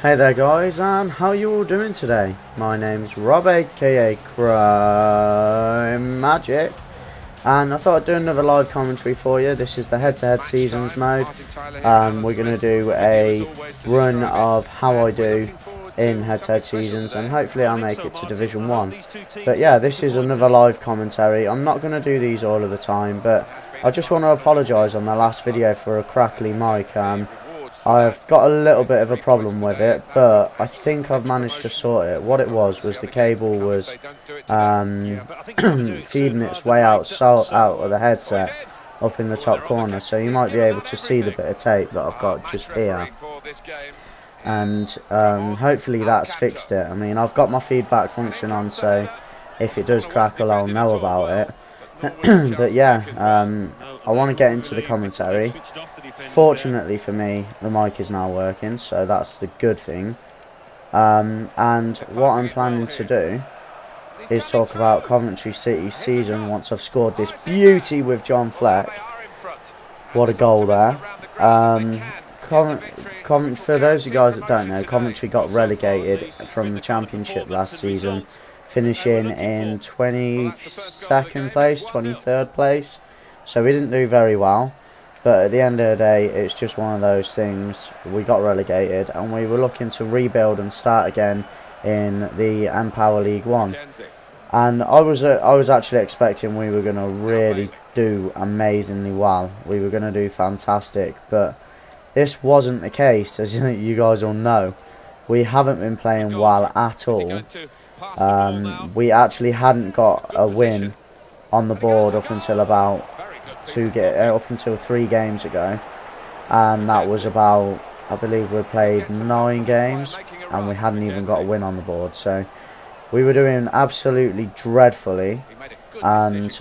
Hey there guys, and how you all doing today? My name's Rob, aka Crime Magic, and I thought I'd do another live commentary for you. This is the head-to-head seasons mode. We're going to do a run of how I do in head-to-head seasons, and hopefully I'll make it to Division 1. But yeah, this is another live commentary. I'm not going to do these all of the time, but I just want to apologise on the last video for a crackly mic. I've got a little bit of a problem with it, but I think I've managed to sort it. What it was the cable was feeding its way out of the headset up in the top corner, so you might be able to see the bit of tape that I've got just here. And hopefully that's fixed it. I mean, I've got my feedback function on, so if it does crackle, I'll know about it. But yeah, I want to get into the commentary. Fortunately for me, the mic is now working, so that's the good thing. And what I'm planning to do is talk about Coventry City's season once I've scored this beauty with John Fleck. What a goal there. Coventry, for those of you guys that don't know, Coventry got relegated from the Championship last season, finishing in 22nd place, 23rd place. So we didn't do very well. But at the end of the day, it's just one of those things. We got relegated, and we were looking to rebuild and start again in the Empower League 1. And I was actually expecting we were going to really do amazingly well. We were going to do fantastic, but this wasn't the case, as you guys all know. We haven't been playing well at all. We actually hadn't got a win on the board up until about 3 games ago, and that was about, I believe we played 9 games and we hadn't even got a win on the board, so we were doing absolutely dreadfully. And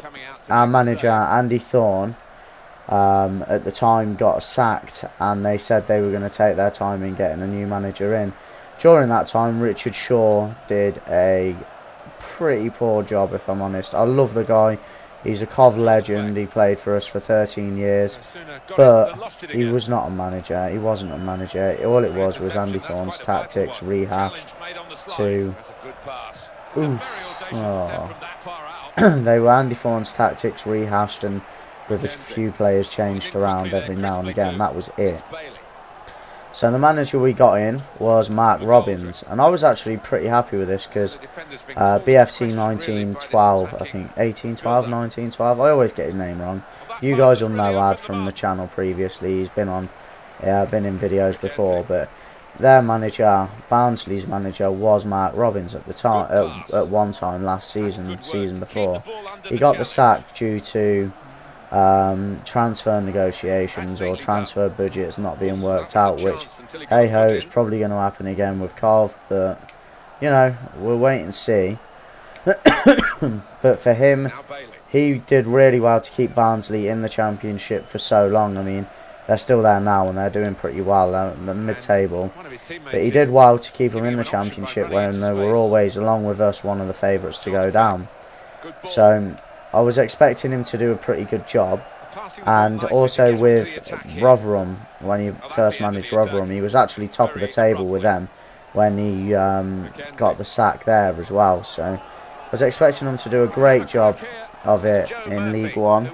our manager Andy Thorne at the time got sacked, and they said they were going to take their time in getting a new manager in. During that time, Richard Shaw did a pretty poor job, if I'm honest. I love the guy. He's a Cov legend. He played for us for 13 years, but he was not a manager. He wasn't a manager. All it was Andy Thorne's tactics rehashed to... They were Andy Thorne's tactics rehashed, and with a few players changed around every now and again. That was it. So the manager we got in was Mark Robbins, and I was actually pretty happy with this because BFC 1912, I think 1812, 1912. I always get his name wrong. You guys will know Ad from the channel previously. He's been on, been in videos before. But their manager, Barnsley's manager, was Mark Robbins at the time. At one time last season before, he got the sack due to transfer negotiations or transfer budgets not being worked out, which, hey ho, it's probably going to happen again with Cov, but you know, we'll wait and see. But for him, he did really well to keep Barnsley in the Championship for so long. I mean, they're still there now and they're doing pretty well. They're in the mid-table, but he did well to keep them in the Championship when they were always, along with us, one of the favourites to go down. So I was expecting him to do a pretty good job. And also with Rotherham, when he first managed Rotherham, he was actually top of the table with them when he got the sack there as well. So I was expecting him to do a great job of it in League 1,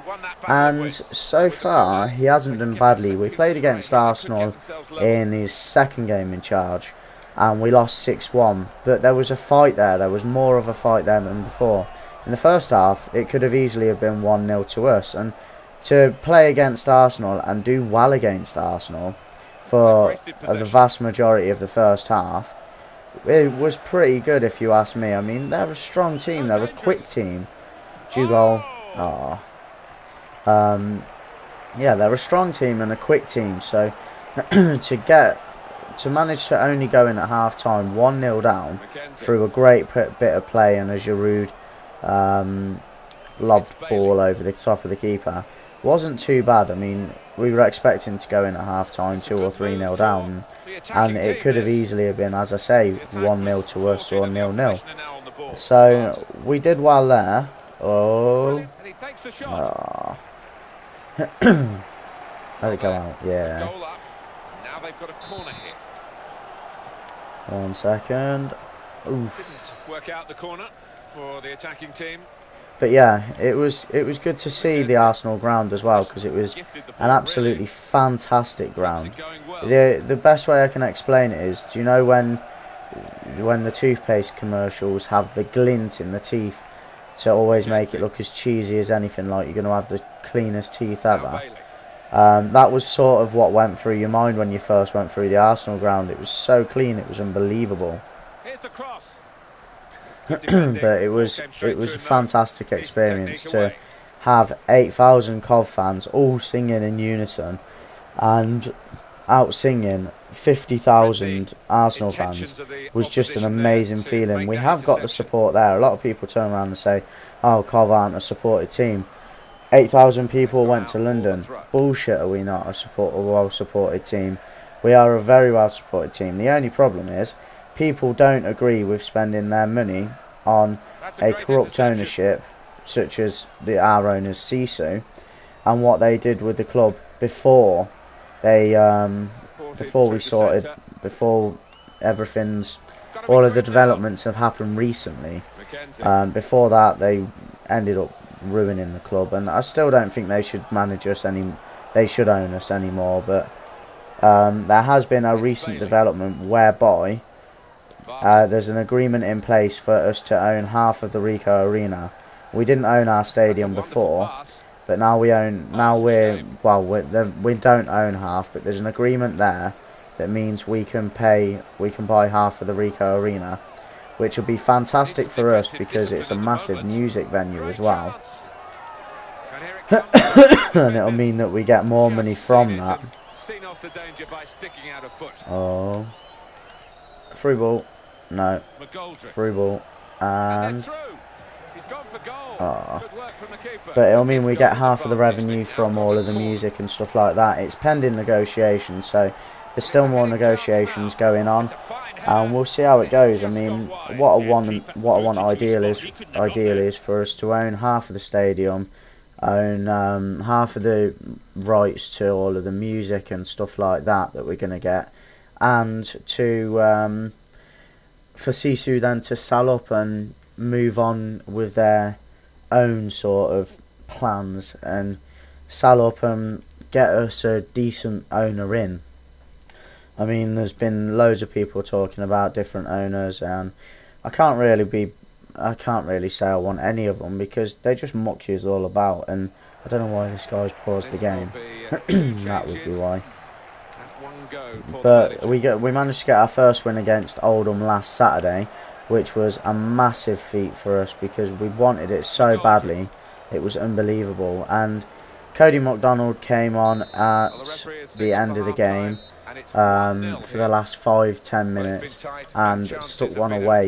and so far he hasn't done badly. We played against Arsenal in his second game in charge and we lost 6-1, but there was a fight there. There was more of a fight there than before. In the first half, it could have easily have been 1-0 to us, and to play against Arsenal and do well against Arsenal for the vast majority of the first half, it was pretty good if you ask me. I mean, they're a strong team, they're a quick team. Goal. Yeah, they're a strong team and a quick team, so to manage to only go in at half time 1-0 down through a great bit of play and a Giroud lobbed ball over the top of the keeper wasn't too bad. I mean, we were expecting to go in at half time 2 or 3-0 down, and it could have easily have been, as I say, 1-0 to us or 0-0. So we did well there. Let it go out, yeah. 1 second. Oof. Didn't work out the corner for the attacking team. But yeah, it was good to see the Arsenal ground as well, because it was an absolutely fantastic ground. The best way I can explain it is, do you know when the toothpaste commercials have the glint in the teeth to always make it look as cheesy as anything, like you're going to have the cleanest teeth ever? That was sort of what went through your mind when you first went through the Arsenal ground. It was so clean, it was unbelievable. Here's the cross. But it was a fantastic experience to have 8,000 Cov fans all singing in unison and out singing 50,000 Arsenal fans was just an amazing feeling. We have got the support there. A lot of people turn around and say, oh, Cov aren't a supported team. 8,000 people went to London. Bullshit, are we not a well supported team? We are a very well supported team. The only problem is people don't agree with spending their money on a corrupt ownership such as our owners Sisu, and what they did with the club before all of the developments have happened recently. Before that, they ended up ruining the club, and I still don't think they should manage us they should own us anymore. But there has been a recent development whereby there's an agreement in place for us to own half of the Rico Arena. We didn't own our stadium before, but now we own. We don't own half, but there's an agreement there that means we can buy half of the Rico Arena, which will be fantastic for us because it's a massive music venue as well. And it'll mean that we get more money from that. Oh, free ball. No, free ball, and but it'll mean we get half of the revenue from all of the music and stuff like that. It's pending negotiations, so there's still more negotiations going on, and we'll see how it goes. I mean, what I want ideally is for us to own half of the stadium, own half of the rights to all of the music and stuff like that we're going to get, and to for Sisu then to sell up and move on with their own sort of plans and sell up and get us a decent owner in. I mean, there's been loads of people talking about different owners, and I can't really say I want any of them because they just muck you all about, and I don't know why this guy's paused the game. That would be why. But we managed to get our first win against Oldham last Saturday, which was a massive feat for us because we wanted it so badly. It was unbelievable. And Cody McDonald came on at the end of the game for the last 5-10 minutes and stuck one away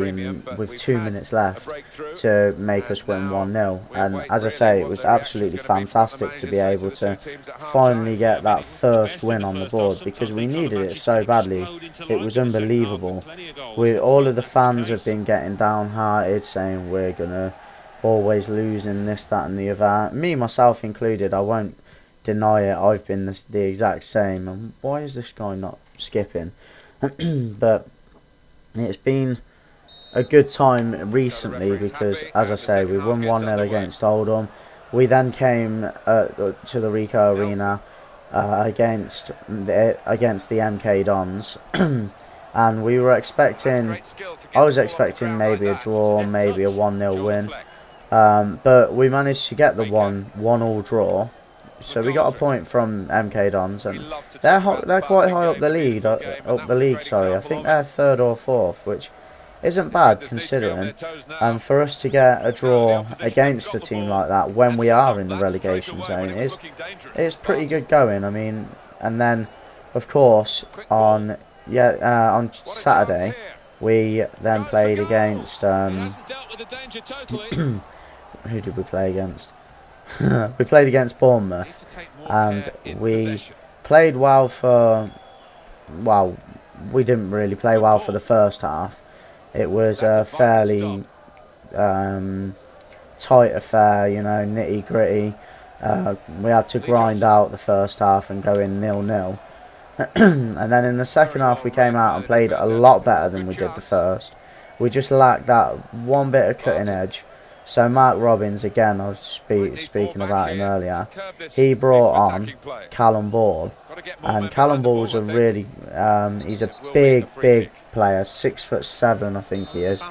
with 2 minutes left to make us win 1-0. And as I say, it was absolutely fantastic to be able to finally get that first win on the board because we needed it so badly. It was unbelievable. All of the fans have been getting downhearted, saying we're gonna always lose in this, that and the other. Me, myself included, I won't deny it, I've been the exact same. And why is this guy not skipping? But it's been a good time recently because, as I say, we won 1-0 against Oldham. We then came to the Rico Arena against the MK Dons, and we were I was expecting maybe a draw, maybe a 1-0 win, but we managed to get the 1-1 draw. So we got a point from MK Dons, and they're quite high up the league. Sorry, I think they're 3rd or 4th, which isn't bad considering. And for us to get a draw against a team like that when we are in the relegation zone is pretty good going. I mean, and then of course on Saturday we then played against who did we play against? We played against Bournemouth, and we played well we didn't really play well for the first half. It was a fairly tight affair, you know, nitty gritty. We had to grind out the first half and go in 0-0. And then in the second half we came out and played a lot better than we did the first. We just lacked that one bit of cutting edge. So Mark Robbins, again, I was speaking about him earlier, he brought on Callum Ball. And Callum Ball's a really, he's a big player, 6'7" I think he is,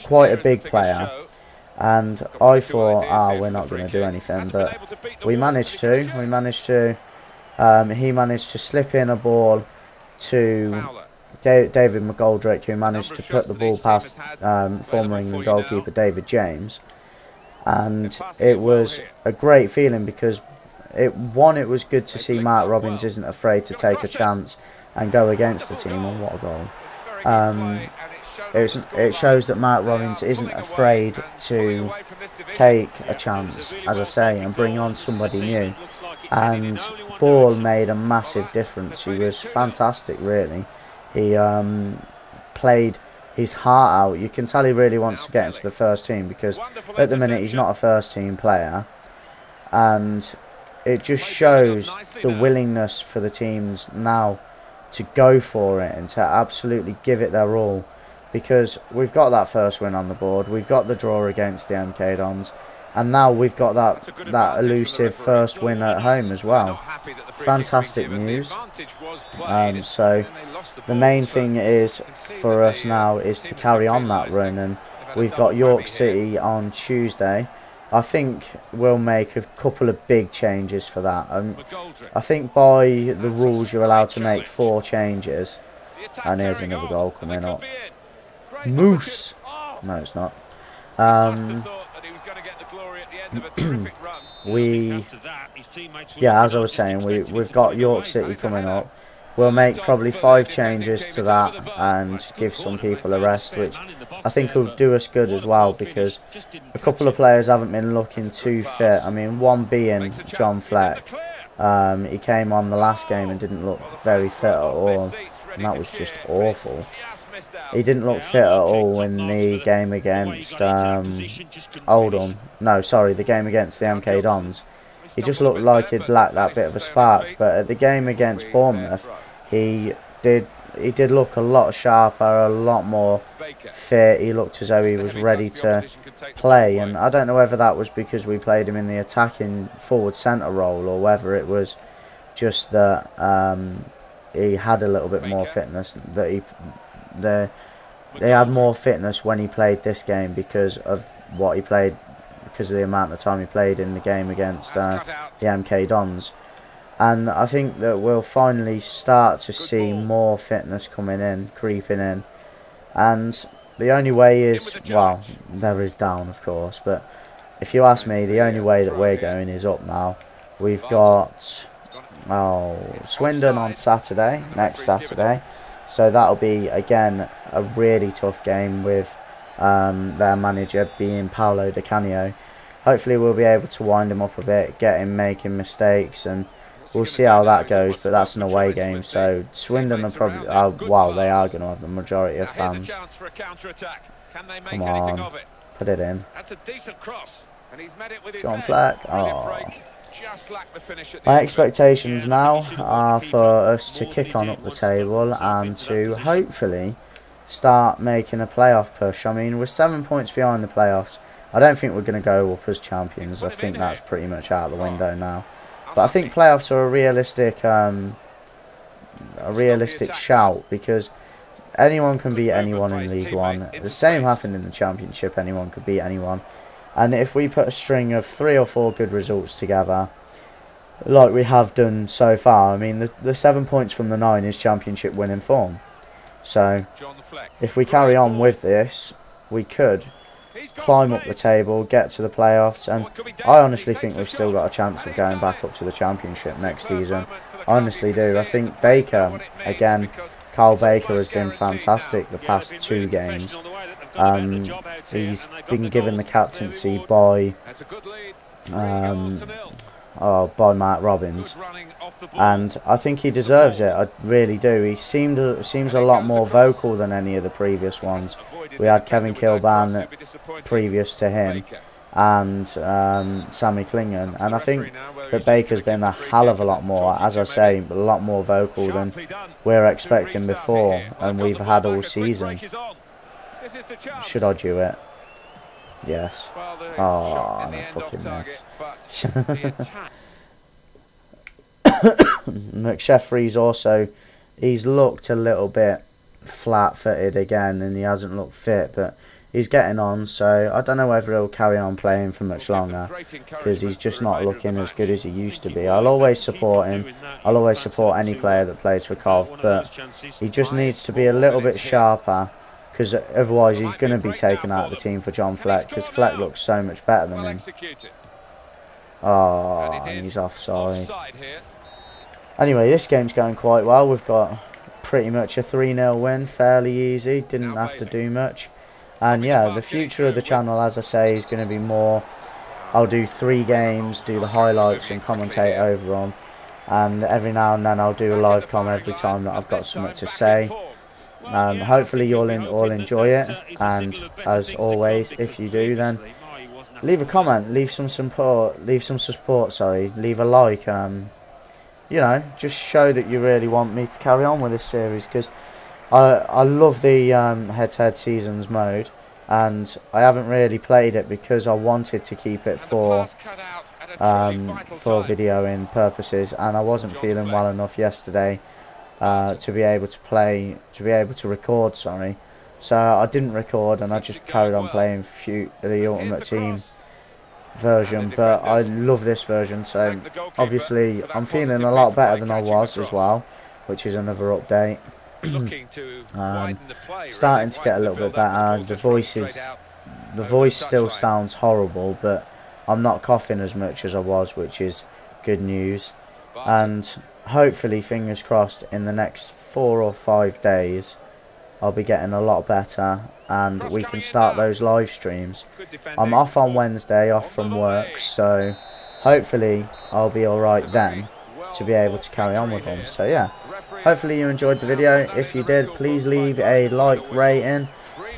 quite a big player. And I thought, we're not going to do anything, but we managed to. He managed to slip in a ball to David McGoldrick, who managed to put the ball past former England goalkeeper David James. And it was a great feeling because it was good to see Mark Robbins isn't afraid to take a chance and go against the team, and what a goal. It shows that Mark Robbins isn't afraid to take a chance, as I say, and bring on somebody new. And Ball made a massive difference. He was fantastic, really. He played his heart out. You can tell he really wants to get into the first team, because at the minute he's not a first team player. And it just shows the willingness for the teams now to go for it and to absolutely give it their all. Because we've got that first win on the board, we've got the draw against the MK Dons, and now we've got that elusive first win at home as well. Fantastic news. So the main thing is for us now is to carry on that run, and we've got York City on Tuesday. I think we'll make a couple of big changes for that. I think by the rules you're allowed to make 4 changes. And here's another goal coming up. Moose! No, it's not. Yeah, as I was saying, we've got York City coming up. We'll make probably 5 changes to that and give some people a rest, which I think will do us good as well, because a couple of players haven't been looking too fit. I mean, one being John Fleck. He came on the last game and didn't look very fit at all, and that was just awful. He didn't look fit at all in the game against Oldham. No, sorry, the game against the MK Dons. He just looked like he'd lacked that bit of a spark. But at the game against Bournemouth, he did look a lot sharper, a lot more fit. He looked as though he was ready to play. And I don't know whether that was because we played him in the attacking forward centre role, or whether it was just that he had a little bit more fitness, that they had more fitness when he played this game because of what he played, because of the amount of time he played in the game against the MK Dons. And I think that we'll finally start to see more fitness coming in, creeping in. And the only way is, well, there is down, of course, but if you ask me, the only way that we're going is up now. We've got Swindon on Saturday, next Saturday. So that'll be, again, a really tough game with their manager being Paolo Di Canio. Hopefully we'll be able to wind him up a bit, get him making mistakes, and we'll see how that goes. But that's an away game, so Swindon are probably, well, they are going to have the majority of fans. Come on, put it in. John Fleck. Oh. My expectations now are for us to kick on up the table and to hopefully start making a playoff push. I mean, we're 7 points behind the playoffs. I don't think we're going to go up as champions. I think that's pretty much out the window now. But I think playoffs are a realistic shout, because anyone can beat anyone in League One. The same happened in the Championship. Anyone could beat anyone. And if we put a string of 3 or 4 good results together, like we have done so far, I mean, the 7 points from the 9 is Championship winning form. So, if we carry on with this, we could climb up the table, get to the playoffs, and I honestly think we've still got a chance of going back up to the Championship next season. I honestly do. I think Baker, again, Carl Baker has been fantastic the past 2 games. He's been given the captaincy by Matt Robbins, and I think he deserves it. I really do. He seems a lot more vocal than any of the previous ones. We had Kevin Kilban previous to him, and Sammy Clingan, and I think that Baker's been a hell of a lot more, as I say, a lot more vocal than we're expecting before and we've had all season. Should I do it? Yes. Oh, and a fucking mess. McSheffrey's also, he's looked a little bit flat-footed again, and he hasn't looked fit, but he's getting on, so I don't know whether he'll carry on playing for much longer, because he's just not looking as good as he used to be. I'll always support him. I'll always support any player that plays for Cov, but he just needs to be a little bit sharper, because otherwise he's going to be taken out of the team for John Fleck, because Fleck looks so much better than him. Oh, and he's offside. Anyway, this game's going quite well. We've got pretty much a 3-0 win, fairly easy, didn't have to do much. And yeah, the future of the channel, as I say, is going to be more, I'll do 3 games, do the highlights and commentate over them, and every now and then I'll do a live com every time that I've got something to say. Hopefully you'll all enjoy it, and as always, if you do, then leave a comment, leave some support, sorry, leave a like, you know, just show that you really want me to carry on with this series, because I love the head-to-head seasons mode, and I haven't really played it because I wanted to keep it for videoing purposes, and I wasn't feeling well enough yesterday to be able to record, sorry. So I didn't record, and I just carried on playing the Ultimate Team version, but I love this version, so obviously I'm feeling a lot better than I was as well, which is another update. Starting to get a little bit better. The voice still sounds horrible, but I'm not coughing as much as I was, which is good news. And hopefully, fingers crossed, in the next 4 or 5 days I'll be getting a lot better and we can start those live streams. I'm off on Wednesday, off from work, so hopefully I'll be alright then to be able to carry on with them. So yeah, hopefully you enjoyed the video. If you did, please leave a like rating.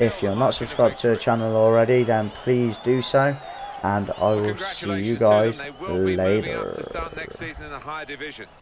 If you're not subscribed to the channel already, then please do so, and I will see you guys later.